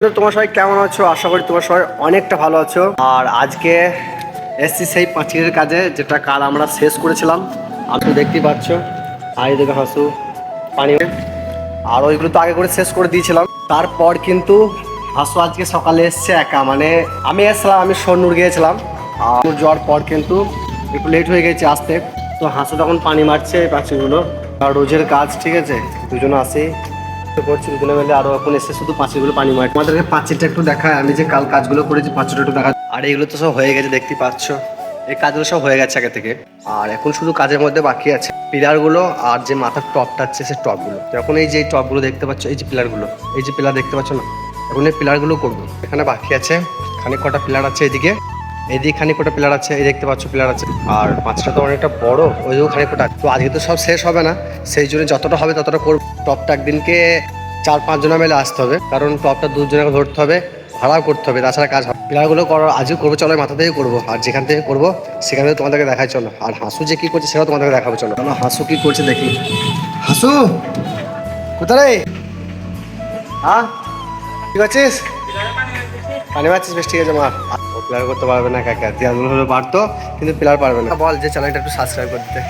তোমার সবাই কেমন আছো? আশা করি তোমার সবাই অনেকটা ভালো আছো। আর আজকে এসছি সেই পাঁচিলের কাজে, যেটা কাল আমরা শেষ করেছিলাম। আপনি দেখতেই পাচ্ছ, আর এদিকে হাসু পানি, আর ওইগুলো তো আগে করে শেষ করে দিয়েছিলাম। তারপর কিন্তু হাসু আজকে সকালে এসছে একা, মানে আমি এসছিলাম, আমি সন্নুর গিয়েছিলাম। আর যাওয়ার পর কিন্তু একটু লেট হয়ে গেছে আসতে। তো হাসু তখন পানি মারছে এই পাঁচিলগুলো, আর রোজের কাজ, ঠিক আছে, দুজনে আসি করছি দুজনে মিলে। আরো এখন এসে শুধু পাঁচিলগুলো পানি মারে। আমাদেরকে পাঁচিলটা একটু দেখায়, আমি যে কাল কাজগুলো করেছি পাঁচিলটা একটু দেখা। আর এগুলো তো সব হয়ে গেছে, দেখতেই পাচ্ছ, এই কাজগুলো সব হয়ে গেছে আগে থেকে। আর এখন শুধু কাজের মধ্যে বাকি আছে পিলারগুলো আর যে মাথার টপটা আছে সে টপগুলো। এখন এই যে টপগুলো দেখতে পাচ্ছ, এই যে পিলারগুলো, এই যে পিলার দেখতে পাচ্ছ না, এখন এই পিলারগুলো করবো। এখানে বাকি আছে খানিক কটা পিলার আছে, এদিকে এদিকে খানিক কটা পিলার আছে, এই দেখতে পাচ্ছ পিলার আছে। আর পাঁচটা তো অনেকটা বড়, ওই দিকেও খানিক কটা। তো আজকে তো সব শেষ হবে না, সেই জন্য যতটা হবে ততটা করবো। টপটা একদিনকে 4-5 জনা মিলে আসতে হবে, কারণ টপটা 2 জনকে ধরতে হবে, ভাড়াও করতে হবে, তাছাড়া কাজ হবে। পিলারগুলো করার আজকে করবো, চলো মাথা থেকে করবো। আর যেখান থেকে করবো সেখান থেকে তোমাদেরকে দেখাই চলো। আর হাসু যে কি করছে সেটাও তোমাদেরকে দেখাবো, চলো। হাসু কি করছে দেখি। হাসু কোথায় রে? হ্যাঁ কি করছিস? পানি মারছিস? বেশ, ঠিক আছে মার। ও পিলার করতে পারবে না কাকা, দেয়ালগুলো হলে পারতো, কিন্তু পিলার পারবে না। বল যে চ্যানেলটা একটু সাবস্ক্রাইব করে দিতে।